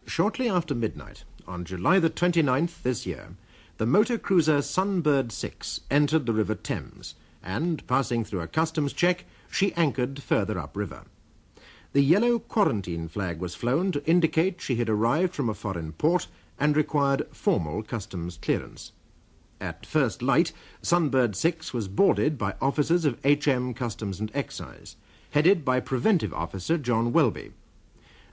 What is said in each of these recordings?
Shortly after midnight, on July the 29th this year, the motor cruiser Sunbird 6 entered the River Thames and, passing through a customs check, she anchored further upriver. The yellow quarantine flag was flown to indicate she had arrived from a foreign port and required formal customs clearance. At first light, Sunbird 6 was boarded by officers of HM Customs and Excise, headed by Preventive Officer John Welby.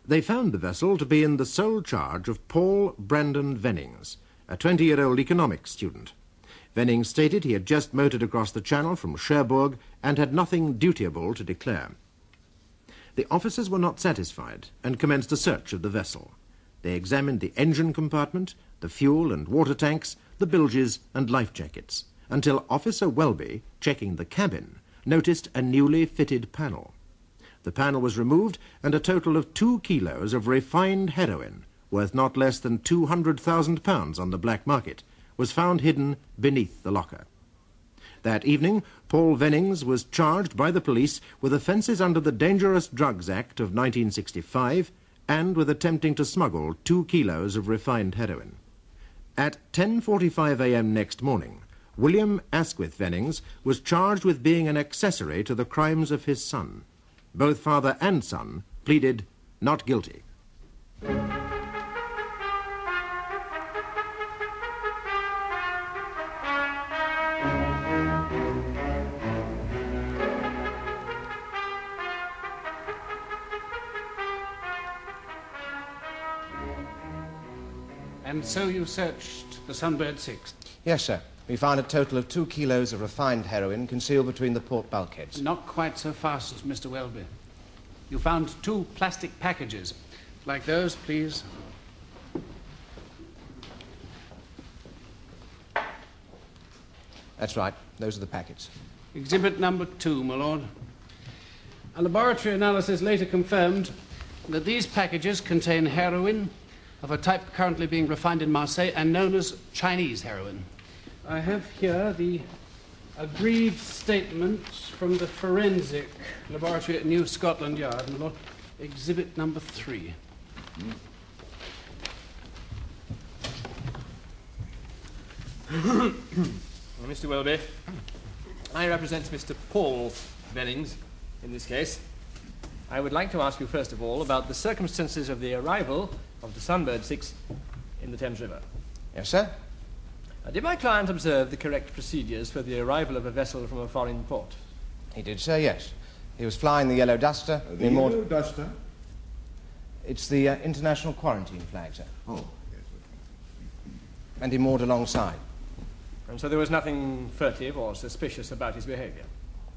They found the vessel to be in the sole charge of Paul Brandon Vennings, a 20-year-old economics student. Vennings stated he had just motored across the channel from Cherbourg and had nothing dutiable to declare. The officers were not satisfied and commenced a search of the vessel. They examined the engine compartment, the fuel and water tanks, the bilges and life jackets, until Officer Welby, checking the cabin, noticed a newly fitted panel. The panel was removed and a total of 2 kilos of refined heroin, worth not less than £200,000 on the black market, was found hidden beneath the locker. That evening, Paul Vennings was charged by the police with offences under the Dangerous Drugs Act of 1965 and with attempting to smuggle 2 kilos of refined heroin. At 10:45 a.m. next morning, William Asquith Vennings was charged with being an accessory to the crimes of his son. Both father and son pleaded not guilty. And so you searched the Sunbird 6? Yes, sir. We found a total of 2 kilos of refined heroin concealed between the port bulkheads. Not quite so fast as Mr. Welby. You found 2 plastic packages. Like those, please. That's right. Those are the packets. Exhibit number 2, my lord. A laboratory analysis later confirmed that these packages contain heroin of a type currently being refined in Marseille and known as Chinese heroin. I have here the agreed statement from the forensic laboratory at New Scotland Yard, my lord. Exhibit number 3. Well, Mr. Welby, I represent Mr. Paul Vennings in this case. I would like to ask you, first of all, about the circumstances of the arrival of the Sunbird 6 in the Thames River. Yes, sir? Did my client observe the correct procedures for the arrival of a vessel from a foreign port? He did, sir, yes. He was flying the Yellow Duster. The Yellow Duster? It's the international quarantine flag, sir. Oh, yes. And he moored alongside. And so there was nothing furtive or suspicious about his behaviour?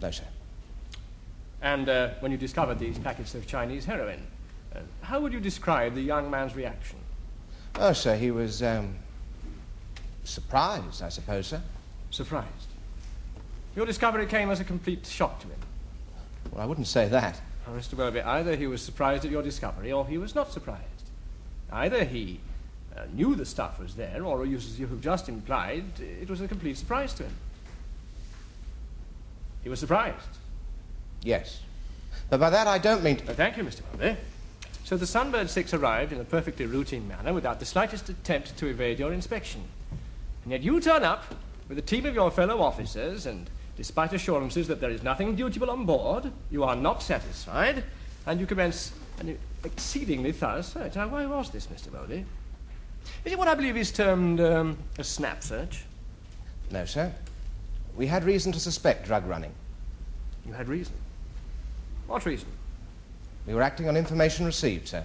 No, sir. And when you discovered these packets of Chinese heroin, how would you describe the young man's reaction? Oh, sir, he was, surprised, I suppose, sir. Surprised? Your discovery came as a complete shock to him. Well, I wouldn't say that. Oh, Mr. Welby, either he was surprised at your discovery or he was not surprised. Either he knew the stuff was there, or as you have just implied, it was a complete surprise to him. He was surprised. Yes. But by that I don't mean to... Thank you, Mr. Welby. So the Sunbird 6 arrived in a perfectly routine manner without the slightest attempt to evade your inspection. And yet you turn up with a team of your fellow officers and, despite assurances that there is nothing dutiable on board, you are not satisfied, and you commence an exceedingly thorough search. Now, why was this, Mr. Welby? Is it what I believe is termed a snap search? No, sir. We had reason to suspect drug running. You had reason? What reason? We were acting on information received, sir.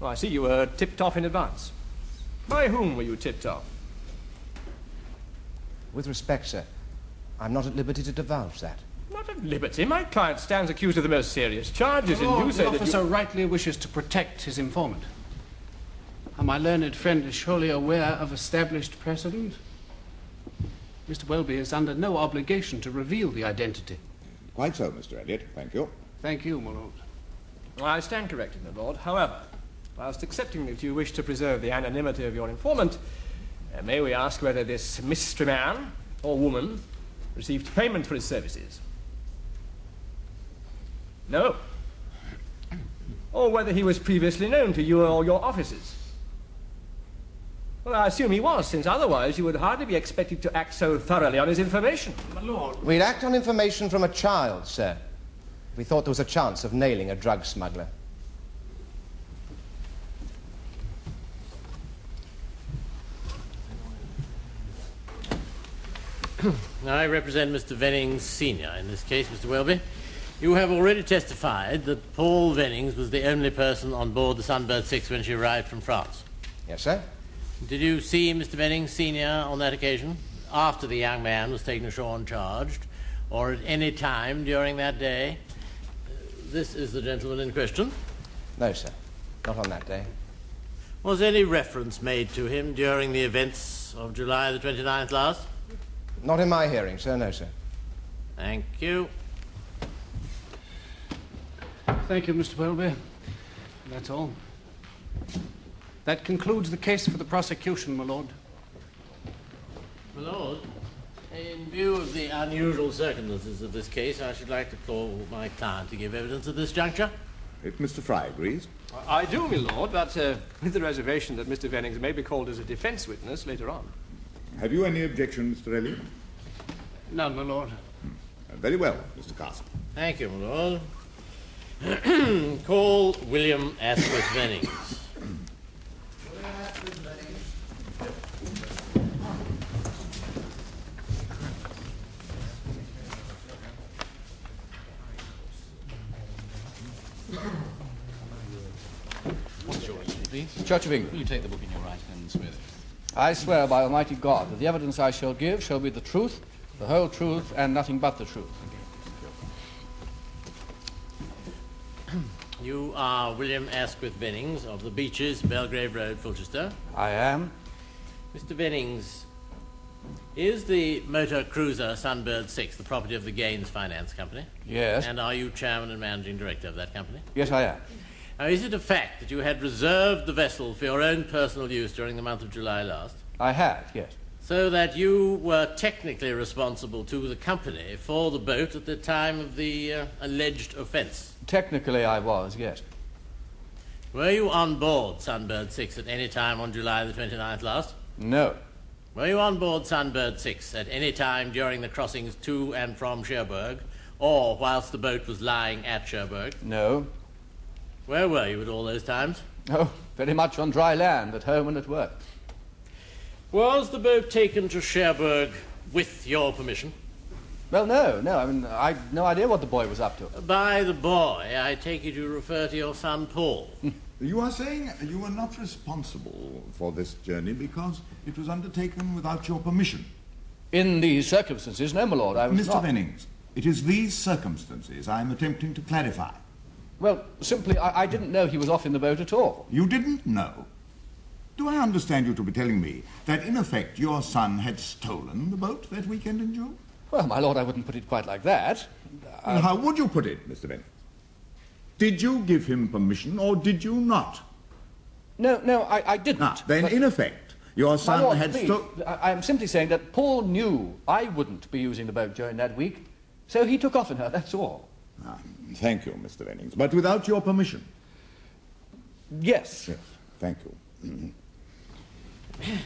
Oh, I see you were tipped off in advance. By whom were you tipped off? With respect, sir, I'm not at liberty to divulge that. Not at liberty. My client stands accused of the most serious charges, and you say the that officer rightly wishes to protect his informant. And my learned friend is surely aware of established precedent. Mr. Welby is under no obligation to reveal the identity. Quite so, Mr. Elliot. Thank you. Thank you, my lord. Well, I stand corrected, my lord. However, whilst accepting that you wish to preserve the anonymity of your informant, may we ask whether this mystery man, or woman, received payment for his services? No. or whether he was previously known to you or your officers. Well, I assume he was, since otherwise you would hardly be expected to act so thoroughly on his information. My lord. We'd act on information from a child, sir. We thought there was a chance of nailing a drug smuggler. I represent Mr. Vennings Sr. in this case, Mr. Welby. You have already testified that Paul Vennings was the only person on board the Sunbird 6 when she arrived from France. Yes, sir? Did you see Mr. Vennings Sr. on that occasion, after the young man was taken ashore and charged, or at any time during that day? This is the gentleman in question. No, sir. Not on that day. Was any reference made to him during the events of July the 29th last? Not in my hearing, sir. No, sir. Thank you. Thank you, Mr. Welby. That's all. That concludes the case for the prosecution, my lord. My lord, in view of the unusual circumstances of this case, I should like to call my client to give evidence at this juncture. If Mr. Fry agrees. I do, my lord, but with the reservation that Mr. Vennings may be called as a defence witness later on. Have you any objection, Mr. Elliot? None, my lord. Very well, Mr. Castle. Thank you, my lord. Call William Asquith Vennings. What's your name, please? Church of England. Will you take the book in your right hand and swear it? I swear by Almighty God that the evidence I shall give shall be the truth, the whole truth, and nothing but the truth. You are William Asquith Vennings of the Beeches, Belgrave Road, Fulchester. I am. Mr. Vennings, is the motor cruiser Sunbird 6 the property of the Gaines Finance Company? Yes. And are you chairman and managing director of that company? Yes, I am. Now, is it a fact that you had reserved the vessel for your own personal use during the month of July last? I had, yes. So that you were technically responsible to the company for the boat at the time of the alleged offence? Technically, I was, yes. Were you on board Sunbird 6 at any time on July the 29th last? No. Were you on board Sunbird 6 at any time during the crossings to and from Cherbourg, or whilst the boat was lying at Cherbourg? No. Where were you at all those times? Oh, very much on dry land, at home and at work. Was the boat taken to Cherbourg with your permission? Well, no. I mean, I've no idea what the boy was up to. By the boy, I take it you refer to your son Paul. You are saying you were not responsible for this journey because it was undertaken without your permission. In these circumstances, no, my lord, I was Mr. not. Vennings, it is these circumstances I am attempting to clarify. Well, simply, I didn't know he was off in the boat at all. You didn't know? Do I understand you to be telling me that, in effect, your son had stolen the boat that weekend in June? Well, my lord, I wouldn't put it quite like that. Well, how would you put it, Mr. Vennings? Did you give him permission, or did you not? No, I didn't. Ah, then, But- in effect, your My son lord, had please, stolen... I'm simply saying that Paul knew I wouldn't be using the boat during that week, so he took off in her, that's all. Ah, thank you, Mr. Vennings, but without your permission. Yes. Yes, thank you.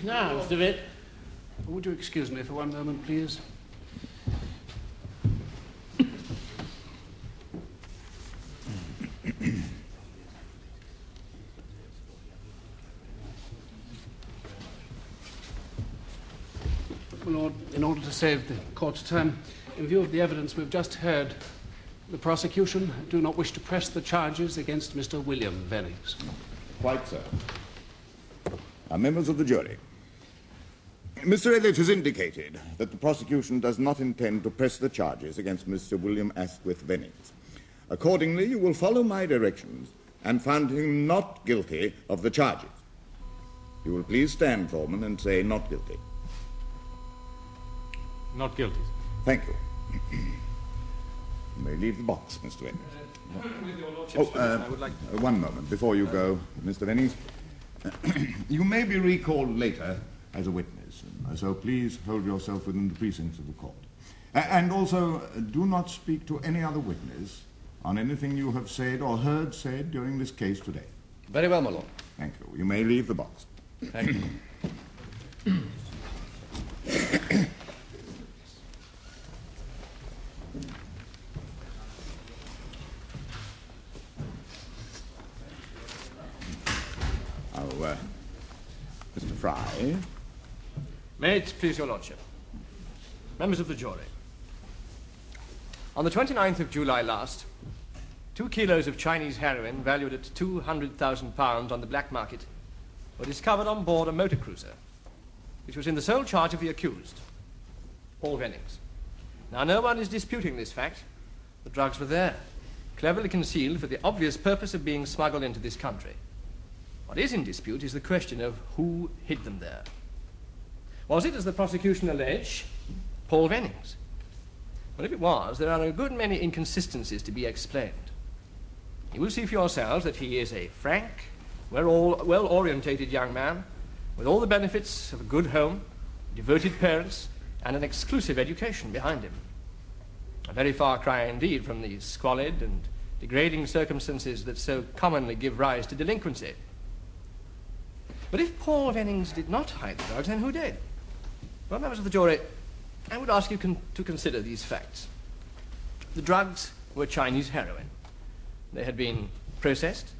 Now, Mr. Vitt. Would you excuse me for one moment, please? My Lord, in order to save the court's time, in view of the evidence we've just heard, the prosecution do not wish to press the charges against Mr. William Vennings. Quite so. Now, members of the jury, Mr. Elliot has indicated that the prosecution does not intend to press the charges against Mr. William Asquith Vennings. Accordingly, you will follow my directions and find him not guilty of the charges. You will please stand, Foreman, and say not guilty. Not guilty. Thank you. You may leave the box, Mr. Vennings. With your lordship's permission, I would like... One moment before you go, Mr. Vennings. You may be recalled later as a witness, so please hold yourself within the precincts of the court. And also, do not speak to any other witness on anything you have said or heard said during this case today? Very well, my lord. Thank you. You may leave the box. Thank you. Mr. Fry. May it please your lordship. Members of the jury. On the 29th of July last, 2 kilos of Chinese heroin valued at £200,000 on the black market were discovered on board a motor cruiser, which was in the sole charge of the accused, Paul Vennings. Now, no one is disputing this fact. The drugs were there, cleverly concealed for the obvious purpose of being smuggled into this country. What is in dispute is the question of who hid them there. Was it, as the prosecution allege, Paul Vennings? Well, if it was, there are a good many inconsistencies to be explained. You will see for yourselves that he is a frank, well-orientated young man with all the benefits of a good home, devoted parents, and an exclusive education behind him. A very far cry indeed from the squalid and degrading circumstances that so commonly give rise to delinquency. But if Paul Vennings did not hide the drugs, then who did? Well, members of the jury, I would ask you to consider these facts. The drugs were Chinese heroin. They had been processed,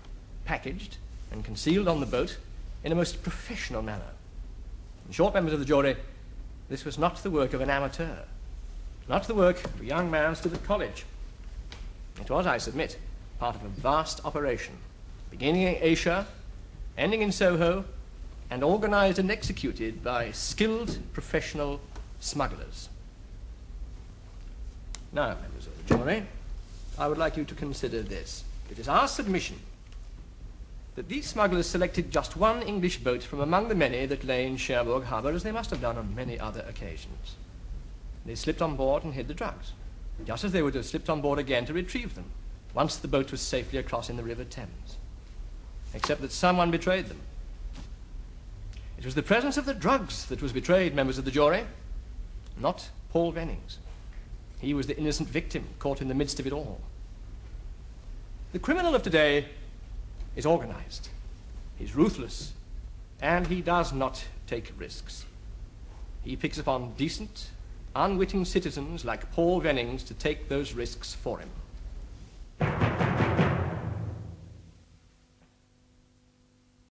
packaged, and concealed on the boat in a most professional manner. In short, members of the jury, this was not the work of an amateur, not the work of a young man still at college. It was, I submit, part of a vast operation, beginning in Asia, ending in Soho, and organized and executed by skilled professional smugglers. Now, members of the jury, I would like you to consider this. It is our submission that these smugglers selected just one English boat from among the many that lay in Cherbourg Harbour, as they must have done on many other occasions. They slipped on board and hid the drugs, just as they would have slipped on board again to retrieve them, once the boat was safely across in the River Thames. Except that someone betrayed them. It was the presence of the drugs that was betrayed, members of the jury, not Paul Vennings. He was the innocent victim caught in the midst of it all. The criminal of today is organized, he's ruthless, and he does not take risks. He picks upon decent, unwitting citizens like Paul Vennings to take those risks for him.